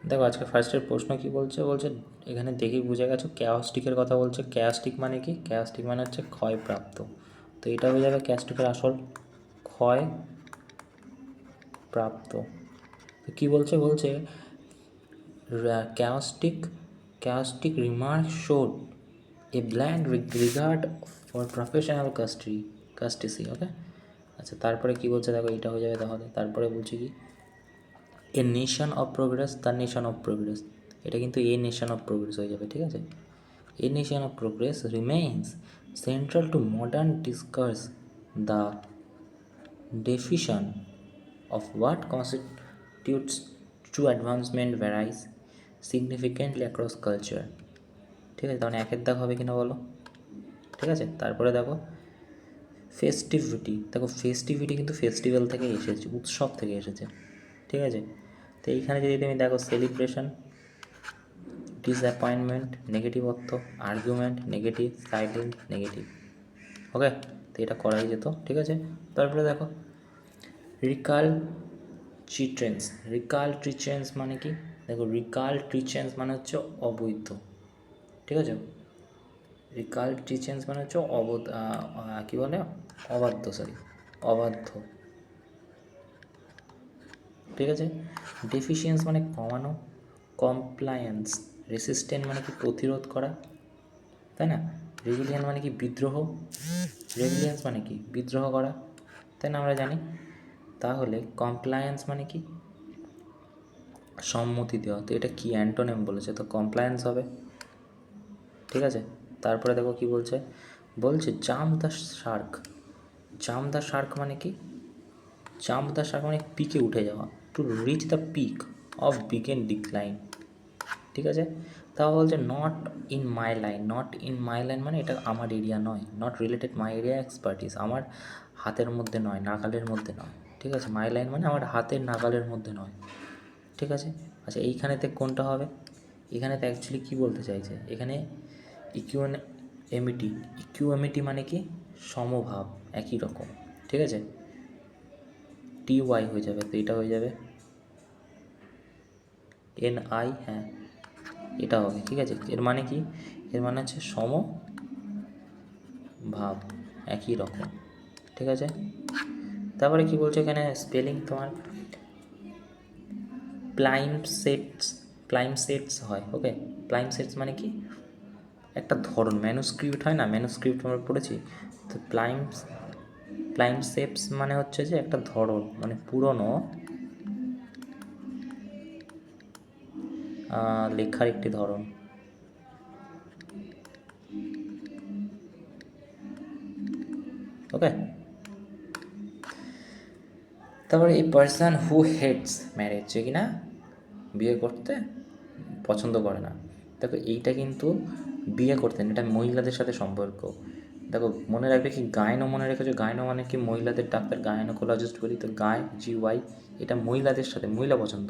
দেখো আজকে ফার্স্টের প্রশ্ন কি বলছে, এখানে দেখেই বুঝে গেছো ক্যাওস্টিকের কথা বলছে। ক্যাওস্টিক মানে কি? ক্যাওস্টিক মানে হচ্ছে ক্ষয়প্রাপ্ত। তো এটা হয়ে যাবে ক্যাওস্টিকের আসল, ক্ষয় প্রাপ্ত। তো কী বলছে chaotic remarks showed a bland regard for professional courtesy. ওকে, আচ্ছা তারপরে কি বলছে দেখো, এটা হয়ে যাবে তাহলে। তারপরে বলছে কি, এ nation of progress, the nation of progress. এটা কিন্তু এ নেশন অফ প্রোগ্রেস হয়ে যাবে, ঠিক আছে। A nation of progress remains central to modern discourse. The definition of what constitutes true advancement varies significantly across culture. ঠিক আছে, তখন একের দাগ হবে কিনা বলো। ঠিক আছে, তারপরে দেখো ফেস্টিভিটি। দেখো ফেস্টিভিটি কিন্তু ফেস্টিভ্যাল থেকে এসেছে, উৎসব থেকে এসেছে, ঠিক আছে। তো এইখানে যদি তুমি দেখো সেলিব্রেশন, ডিসঅ্যাপয়েন্টমেন্ট নেগেটিভ অর্থ, আর্গুমেন্ট নেগেটিভ, সাইলেন্ট নেগেটিভ। ওকে, তো এটা করাই যেত, ঠিক আছে। তারপরে দেখো রিকালট্রিচেন্স মানে কি? দেখো রিকালট্রিচেন্স মানে হচ্ছে অবৈধ, ঠিক আছে। রিকালট্রিচেন্স মানে হচ্ছে কী বলে, অবাধ্য, ঠিক আছে। ডেফিসিয়েন্স মানে কমানো, কমপ্লায়েন্স, রেসিস্ট্যান্ট মানে কি প্রতিরোধ করা, তাই না। রেভিলিয়ান মানে কি বিদ্রোহ, রেভিলিয়েন্স মানে কি বিদ্রোহ করা, তাই না, আমরা জানি। তাহলে কমপ্লায়েন্স মানে কি সম্মতি দেওয়া। তো এটা কি অ্যান্টোনিম বলেছে, তো কমপ্লায়েন্স হবে, ঠিক আছে। তারপরে দেখো কি বলছে jump the shark. Jump the shark মানে কি? জাম্প দ্য শার্ক মানে পিকে উঠে যাওয়া, to reach the peak of begin decline, ঠিক আছে। তাও বলছে নট ইন মাই লাইন মানে এটা আমার এরিয়া নয়, not related my area expertise, আমার হাতের মধ্যে নয়, নাগালের মধ্যে নয়, ঠিক আছে। মাই লাইন মানে আমার হাতের নাগালের মধ্যে নয়, ঠিক আছে। আচ্ছা এইখানেতে কোনটা হবে? এখানেতে অ্যাকচুয়ালি কী বলতে চাইছে, এখানে ইকুয়ামিটি মানে কি সমভাব, একই রকম, ঠিক আছে। TY হয়ে যাবে, তো এটা হয়ে যাবে NI, হ্যাঁ এটা হবে, ঠিক আছে। এর মানে কি? এর মানে হচ্ছে সমভাব, একই রকম, ঠিক আছে। তারপরে কি বলছে এখানে স্পেলিং তোমার প্লাইমসেটস হয়, ওকে। প্লাইমসেটস মানে কি একটা ধরন, ম্যানুস্ক্রিপ্ট হয় না, ম্যানুস্ক্রিপ্ট আমরা পড়েছি। তো প্লাইমসেটস মানে হচ্ছে যে একটা ধরন, মানে পুরনো লেখার একটি ধরন, ওকে। তারপরে এই পার্সন হু হেটস ম্যারেজ, যে কিনা বিয়ে করতে পছন্দ করে না। দেখো এইটা কিন্তু বিয়ে করতেন, এটা মহিলাদের সাথে সম্পর্ক। দেখো মনে রাখবে কি, গায়নো মনে রেখেছো, গায়নো মানে কি মহিলাদের ডাক্তার, গায়নোকোলজিস্ট বলি, তো GY এটা মহিলাদের সাথে, মহিলা পছন্দ,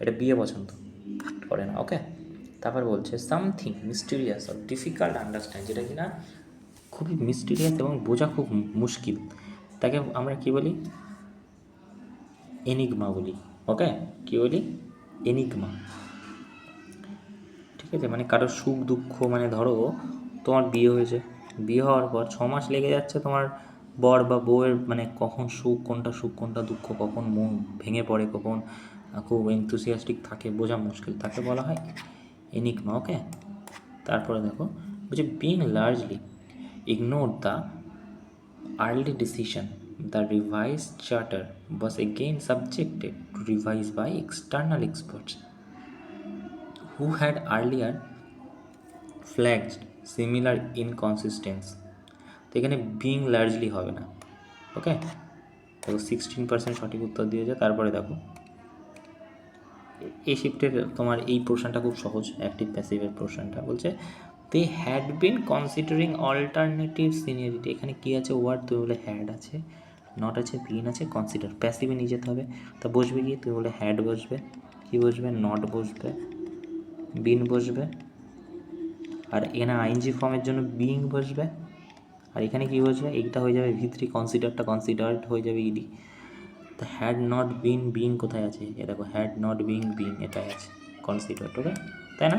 এটা বিয়ে পছন্দ করে না, ওকে। তারপর বলছে something mysterious or difficult understand, যেটা কিনা খুবই মিস্টিরিয়াস এবং বোঝা খুব মুশকিল, তাকে আমরা কী বলি, এনিগমা বলি, ওকে। কী বলি? এনিগমা, ঠিক আছে। মানে কারোর সুখ দুঃখ, মানে ধরো তোমার বিয়ে হয়েছে, বিয়ে হওয়ার পর 6 মাস লেগে যাচ্ছে তোমার বর বা বউয়ের, মানে কখন সুখ কোনটা দুঃখ, কখন মন ভেঙে পড়ে, কখন খুব এনথুসিয়াস্টিক থাকে, বোঝা মুশকিল, তাকে বলা হয় এনিগমা, ওকে। তারপরে দেখো বলছে being largely ignore the early decision, the revised charter was again subjected to revise by external experts who had earlier flagged similar inconsistencies. তো এখানে বিং লার্জলি হবে না, ওকে। দেখো 16% সঠিক উত্তর দিয়েছে। তারপরে দেখো এই শিফটের তোমার এই পোর্শনটা খুব সহজ, অ্যাক্টিভ প্যাসিভের পোর্শনটা বলছে they had been considering alternative seniority. এখানে কী আছে, ওয়ার্ড, তুমি বলে হ্যাড আছে, নট আছে, বিন আছে, কনসিডার, প্যাসিভে নিয়ে যেতে হবে। তা বসবে কি, তুমি বলে হ্যাড বসবে, কী বসবে, নট বসবে, বিন বসবে, আর এখানে আইএনজি ফর্মের জন্য বিং বসবে, আর এখানে কী বসবে, এইটা হয়ে যাবে V3, কনসিডারটা কনসিডার্ড হয়ে যাবে ED। তা হ্যাড নট বিন, বিং কোথায় আছে, এ দেখো হ্যাড নট বিং, বিং এটাই আছে, কনসিডার্ড, ওকে, তাই না?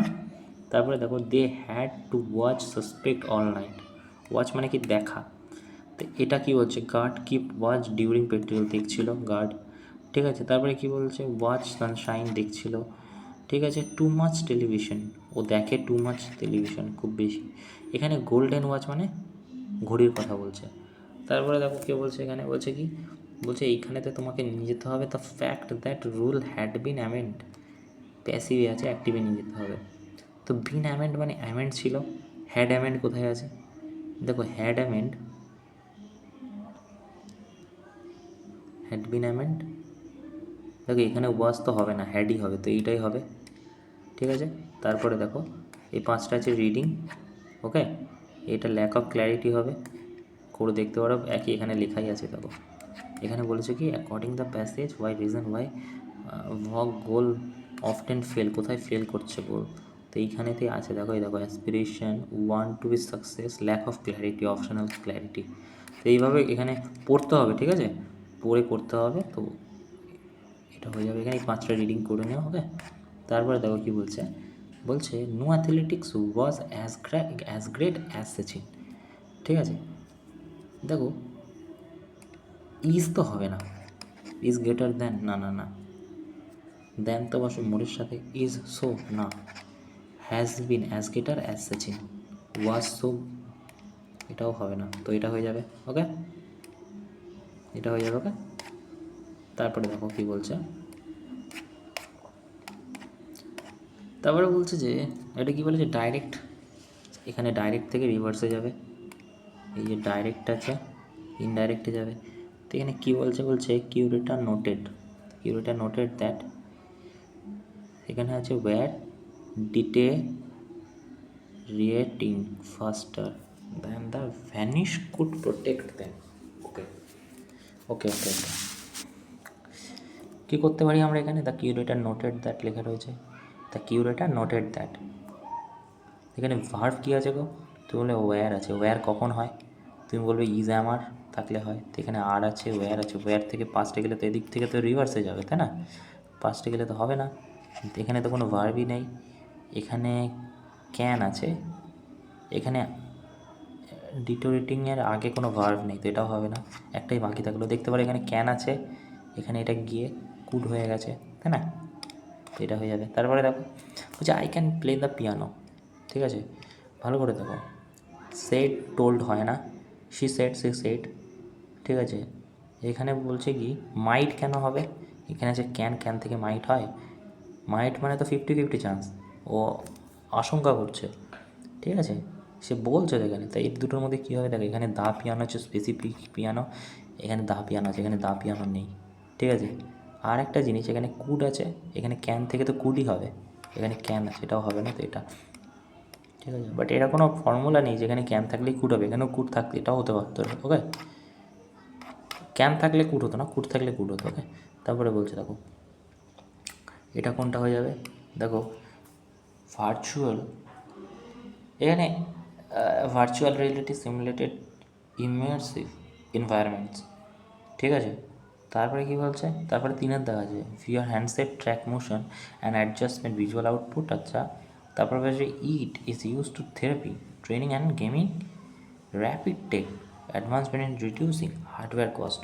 তারপরে দেখো they had to watch suspect all night. Watch মানে কি দেখা, তো এটা কি বলছে, guard keep watch during patrol, দেখছিল গার্ড, ঠিক আছে। তারপরে কি বলছে, ওয়াচ সানশাইন, দেখছিল, ঠিক আছে। টু মাচ টেলিভিশন, ও দেখে টু মাচ টেলিভিশন, খুব বেশি। এখানে গোল্ডেন ওয়াচ মানে ঘড়ির কথা বলছে। তারপরে দেখো কে বলছে, এখানে বলছে কি, বলছে এইখানেতে তোমাকে নিয়ে যেতে হবে the fact that rule had been amend, প্যাসিভে আছে, অ্যাক্টিভে নিয়ে যেতে হবে। তো বিন অ্যামেন্ড মানে অ্যামেন্ড ছিল, হ্যাড অ্যামেন্ড কোথায় আছে, দেখো had amend, had been amend, দেখো এখানে ওয়াজ তো হবে না, হ্যাডই হবে, তো এইটাই হবে, ঠিক আছে। তারপরে দেখো এই পাঁচটা আছে রিডিং, ওকে, এটা ল্যাক অফ ক্ল্যারিটি হবে, করে দেখতে পারো, একই এখানে লেখাই আছে। দেখো এখানে বলেছে কি, according the passage why reason why walk goal often fail, কোথায় ফেল করছে গোল, তো এইখানেতে আছে। দেখো এই দেখো aspiration, want to be success, lack of clarity, optional clarity, তো এইভাবে এখানে পড়তে হবে, ঠিক আছে, পড়ে করতে হবে। তো এটা হয়ে যাবে, এখানে এই পাঁচটা রিডিং করে নেওয়া হবে। তারপরে দেখো কি বলছে, বলছে no athletics was as great as Sachin, ঠিক আছে। দেখো ইজ তো হবে না, ইজ গ্রেটার দ্যান, না না না, দ্যান তো বসে মোড়ের সাথে, ইজ সো না, has been as greater as Sachin, was so, এটাও হবে না, তো এটা হয়ে যাবে, ওকে, এটা হয়ে যাবে, ওকে। তারপরে দেখো কি বলছে, তারপরে বলছে যে এটা কি বলে যে ডাইরেক্ট, এখানে ডাইরেক্ট থেকে রিভার্সে যাবে, এই যে ডাইরেক্ট আছে ইনডাইরেক্টে যাবে। তো এখানে কী বলছে, বলছে কিউরেটার নোটেড দ্যাট, এখানে আছে were deteriorating faster than the varnish could protect them, okay okay okay okay. কী করতে পারি আমরা এখানে, দ্য কিউরেটার নোটেড দ্যাট লেখা রয়েছে, দ্য কিউরেটার নোটেড দ্যাট, এখানে ভার্ব কী আছে গো, তুমি বলবে ওয়্যার আছে, ওয়্যার কখন হয়, তুমি বলবে ইজ আমার থাকলে হয়, তো এখানে আর আছে, ওয়্যার আছে, ওয়্যার থেকে পাস্টে গেলে তো এদিক থেকে তো রিভার্সে যাবে, তাই না, পাস্টে গেলে তো হবে না, এখানে তো কোনো ভার্বই নেই, এখানে ক্যান আছে, এখানে ডিটোরেটিংয়ের আগে কোনো ভার্ব নেই, তো এটাও হবে না, একটাই বাকি থাকলো, দেখতে পারো এখানে ক্যান আছে, এখানে এটা গিয়ে কুড হয়ে গেছে, তাই না, তো এটা হয়ে যাবে। তারপরে দেখো বলছে I can play the piano, ঠিক আছে, ভালো করে দেখো, সেট টোল্ড হয় না, সি সেট, ঠিক আছে। এখানে বলছে কি মাইট কেন হবে, এখানে আছে ক্যান থেকে মাইট হয়, মাইট মানে তো 50-50 চান্স, ও আশঙ্কা করছে, ঠিক আছে, সে বলছে এখানে, তাই এই দুটোর মধ্যে কী হবে দেখো, এখানে দা পিয়ানো হচ্ছে স্পেসিফিক পিয়ানো, এখানে দা পিয়ানো আছে, এখানে দা পিয়ানো নেই, ঠিক আছে। আর একটা জিনিস, এখানে কুড আছে, এখানে ক্যান থেকে তো কুডই হবে, এখানে ক্যান আছে, এটাও হবে না, তো এটা ঠিক আছে। বাট এটা কোনো ফর্মুলা নেই যেখানে ক্যান থাকলেই কুড হবে, এখানেও কুড থাকতে এটাও হতে পারতো, ওকে, ক্যান থাকলে কুড হতো না, কুড থাকলে কুড হতো, ওকে। তারপরে বলছে দেখো এটা কোনটা হয়ে যাবে, দেখো ভার্চুয়াল, এখানে virtual reality simulated immersive environments, ঠিক আছে। তারপরে কী বলছে, তারপরে তিনের দেখা আছে VR handset track motion and adjustment visual output, আচ্ছা। তারপরে বলছে it is use to therapy training and gaming, rapid tech advancement in reducing hardware cost,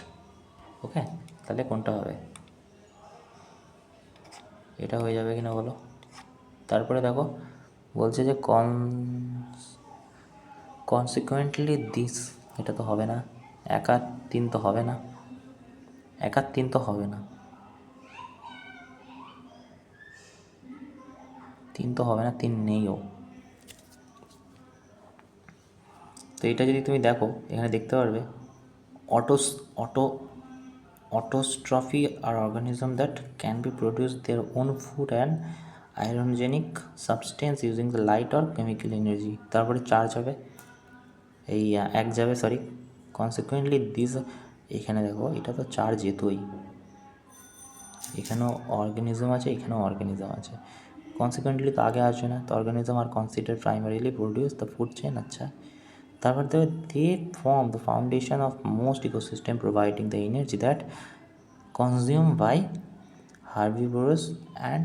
okay. তাহলে কোনটা হবে, এটা হয়ে যাবে কিনা বলো। তারপরে দেখো বলছে যে কনসিকুয়েন্টলি দিস, এটা তো হবে না, 1 আর 3 তো হবে না, 1 আর 3 তো হবে না, 3 তো হবে না, 3 নেইও। তো এটা যদি তুমি দেখো এখানে দেখতে পারবে অটোস্ট্রফি আর organism that can be produce their own food and irongenic substance using the light or chemical energy, তারপরে চার্জ হবে, এই এক যাবে, সরি, কনসিকুয়েন্টলি দিস, এখানে দেখো এটা তো চার্জ যেতই, এখানেও অর্গানিজম আছে, এখানেও অর্গানিজম আছে, কনসিকুয়েন্টলি তো আগে আসবে না, তো অর্গানিজম আর consider primarily produce the food chain, আচ্ছা। তারপর দেখো they form the foundation of most ecosystem providing the energy that consume by herbivorous and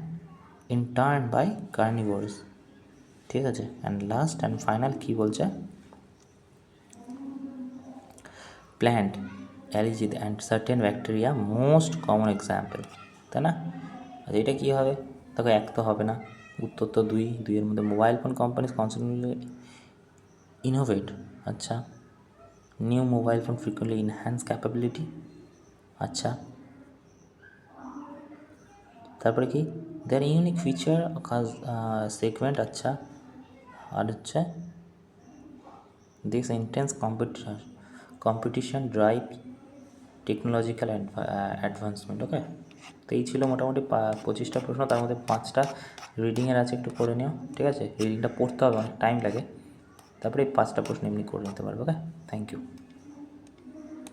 in turn by carnivores. ঠিক আছে, অ্যান্ড লাস্ট অ্যান্ড ফাইনাল কী বলছে, প্ল্যান্ট অ্যালিজিড and certain bacteria most common example, তাই না? আচ্ছা এটা কী হবে, দেখো এক তো হবে না, উত্তর তো দুইয়ের মধ্যে mobile phone companies constantly innovate, আচ্ছা new mobile phone frequently enhance capability, আচ্ছা তারপরে কি দেয়ার ইউনিক ফিচার সেগমেন্ট, আচ্ছা আর হচ্ছে this intense competition drive technological advancement. Okay, তো এই ছিল মোটামুটি 25টা প্রশ্ন, তার মধ্যে 5টা রিডিংয়ের আছে, একটু করে নিও। ঠিক আছে, রিডিংটা পড়তে হবে, অনেক টাইম লাগে, তারপরে এই 5টা প্রশ্ন এমনি করে নিতে পারবে। ওকে, থ্যাংক ইউ।